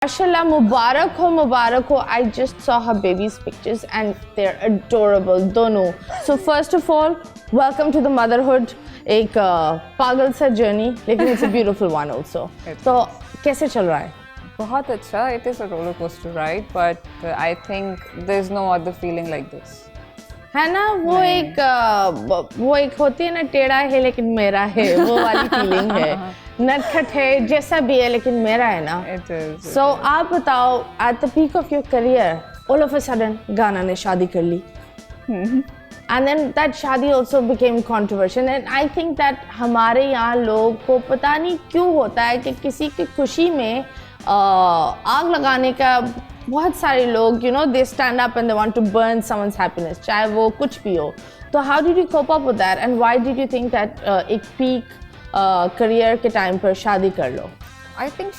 Mashallah, Mubarak ho. I just saw her baby's pictures and they're adorable, dono. So first of all, welcome to the motherhood. एक पागल सा journey, लेकिन it's a beautiful one also. तो कैसे चल रहा है? बहुत अच्छा. It is a roller coaster ride, but I think there's no other feeling like this. है ना वो एक होती है ना, टेढ़ा है लेकिन मेरा है, वो वाली फीलिंग है. नटखट है, जैसा भी है लेकिन मेरा है ना. It is. So आप बताओ, at the peak of your career, all of a sudden गाना ने शादी कर ली. And then that शादी also became controversial, and I think that हमारे यहाँ लोग को पता नहीं क्यों होता है कि किसी की खुशी में आग लगाने का बहुत सारे लोग, you know, they stand up and they want to burn someone's happiness, चाहे वो कुछ भी हो. तो how did you cope up with that, and why did you think that एक peak career के time पर शादी कर लो? I think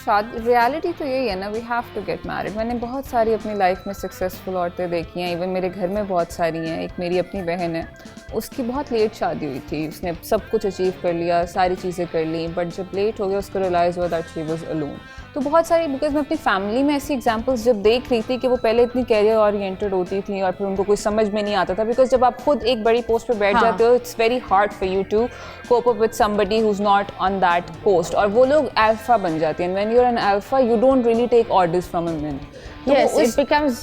reality तो यही है ना, we have to get married. मैंने बहुत सारी अपनी लाइफ में सक्सेसफुल औरतें देखी हैं, इवन मेरे घर में बहुत सारी हैं. एक मेरी अपनी बहन है, उसकी बहुत लेट शादी हुई थी, उसने सब कुछ अचीव कर लिया, सारी चीज़ें कर ली, बट जब लेट हो गया उसको रियलाइज़ हुआ दैट शी वाज अलोन. तो बहुत सारी, बिकॉज मैं अपनी फैमिली में ऐसी एग्जांपल्स जब देख रही थी कि वो पहले इतनी कैरियर ओरिएंटेड होती थी और फिर उनको कुछ समझ में नहीं आता था, बिकॉज जब आप खुद एक बड़ी पोस्ट पे बैठ जाते हो, it's very hard for you to cope up with somebody who is not on that post, और वो लोग अल्फा बन जाती हैं. When you are an alpha you don't really take orders from a man. Yes, it becomes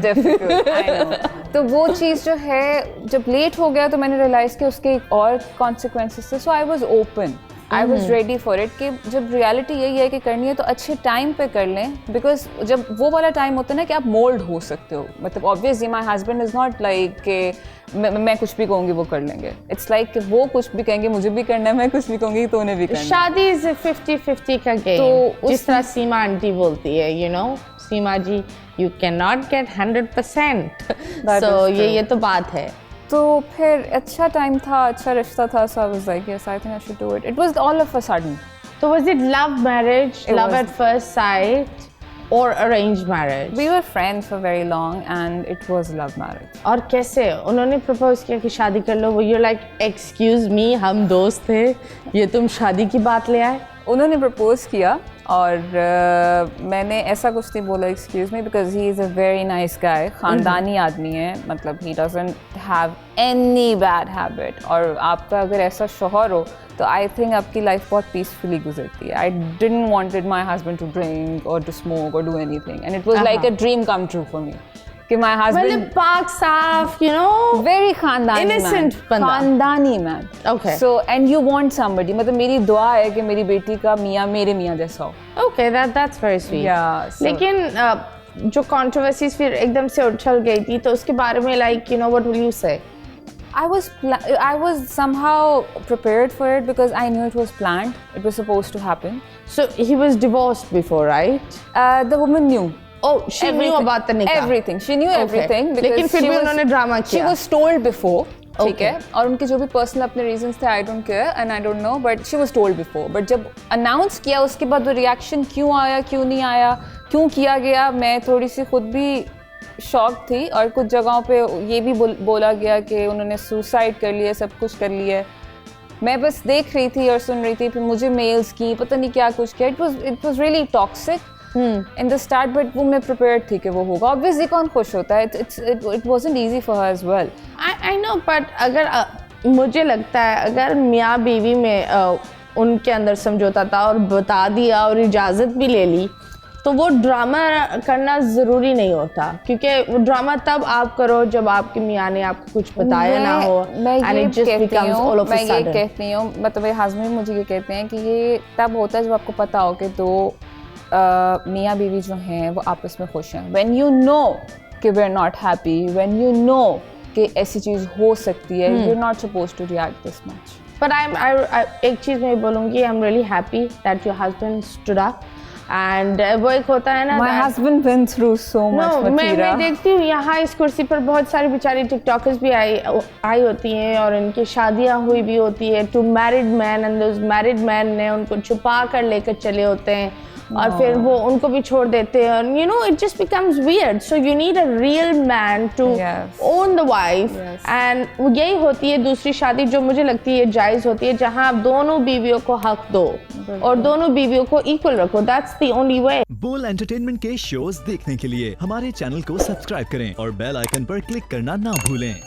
difficult. I know. तो वो चीज़ जो है जब लेट हो गया तो मैंने रियलाइज़ कि उसके एक और कॉन्सिक्वेंसेस थे. So I was open, I was ready for it कि जब रियलिटी यही है कि करनी है तो अच्छे टाइम पे कर लें, बिकॉज जब वो वाला टाइम होता है ना कि आप मोल्ड हो सकते हो. मतलब obviously my husband is not like कि मैं कुछ भी कहूँगी वो कर लेंगे. इट्स लाइक कि वो कुछ भी कहेंगे मुझे भी करना है, मैं कुछ भी कहूँगी तो उन्हें भी करना है. शादी इज 50-50 का गेम. तो जिस तरह सीमा आंटी बोलती है, you know, Seema ji, you can not get 100%. So ये तो बात है. तो फिर अच्छा टाइम था, अच्छा रिश्ता था, so I was like yes I think I should do it. It was all of a sudden. तो was it love marriage, love at first sight, or arranged marriage? We were friends for very long and it was love marriage. और कैसे उन्होंने propose किया कि शादी कर लो? वो you're like excuse me, हम दोस्त थे, ये तुम शादी की बात ले आए? उन्होंने प्रपोज किया और मैंने ऐसा कुछ नहीं बोला excuse me, because he is a very nice guy. ख़ानदानी आदमी है, मतलब he doesn't have any bad habit. और आपका अगर ऐसा शौहर हो तो आई थिंक आपकी लाइफ बहुत पीसफुली गुजरती है. I didn't wanted my husband to drink और टू स्मोक और do anything, and it was like a dream come true for me कि माय हस्बैंड पाक साफ, यू नो, वेरी खानदानी, इनोसेंट बंदा, खानदानी man. Okay. So and you want somebody, मतलब मेरी दुआ है कि मेरी बेटी का मियाँ मेरे मियाँ जैसा हो. Okay, that's very sweet. लेकिन जो कंट्रोवर्सीज फिर एकदम से उछल गई थी, तो उसके बारे में like you know what will you से? I was somehow prepared for it because I knew it was planned. It was supposed to happen. So he was divorced before, right? The woman knew. Oh, she knew about the nikah. Everything. She knew everything. लेकिन फिर भी उन्होंने drama किया. She was told before. ठीक है. और उनके जो भी पर्सनल अपने रीजंस थे, I don't care and I don't know, but she was told before. But जब अनाउंस किया उसके बाद वो रिएक्शन क्यों आया, क्यों नहीं आया, क्यों किया गया, मैं थोड़ी सी खुद भी शॉक थी. और कुछ जगहों पे ये भी बोला गया कि उन्होंने सुसाइड कर लिया, सब कुछ कर लिया. मैं बस देख रही थी और सुन रही थी. फिर मुझे मेल्स की पता नहीं क्या कुछ किया. It was really toxic in the start, but वो मैं प्रिपेयर्ड थी कि वो होगा. ऑब्वियसली कौन खुश होता है. It wasn't easy for her as well. I know, but अगर मुझे लगता है अगर मियाँ बीवी में उनके अंदर समझौता था और बता दिया और इजाज़त भी ले ली, तो वो ड्रामा करना ज़रूरी नहीं होता. क्योंकि वो ड्रामा तब आप करो जब आपके मियाँ ने आपको कुछ बताया ना हो. मैं ये कहती हूँ, मतलब मेरे हस्बैंड मुझे ये कहते हैं कि ये तब होता है जब आपको पता हो कि दो मियाँ बीवी जो हैं वो आपस में खुश हैं. व्हेन यू नो कि we are not happy, when you know कि ऐसी चीज़ हो सकती है, you are not supposed to react this much. But I एक चीज़ मैं बोलूँगी, I am really happy that your husband stood up. And वो एक होता है ना, my husband went through so much. मैं देखती हूँ यहाँ इस कुर्सी पर बहुत सारी बेचारी टिकटॉकर्स भी आई होती हैं और इनकी शादियाँ हुई भी होती है to married man, and those married man ने उनको छुपा कर लेकर चले होते हैं और फिर वो उनको भी छोड़ देते हैं, you know it just becomes weird. So you need a real man to own the wife. And यही होती है दूसरी शादी जो मुझे लगती है जायज़ होती है, जहां आप दोनों बीवियों को हक दो और दोनों बीवियों को इक्वल रखो. That's the only way. बोल एंटरटेनमेंट के शोज देखने के लिए हमारे चैनल को सब्सक्राइब करें और बेल आइकन पर क्लिक करना ना भूलें.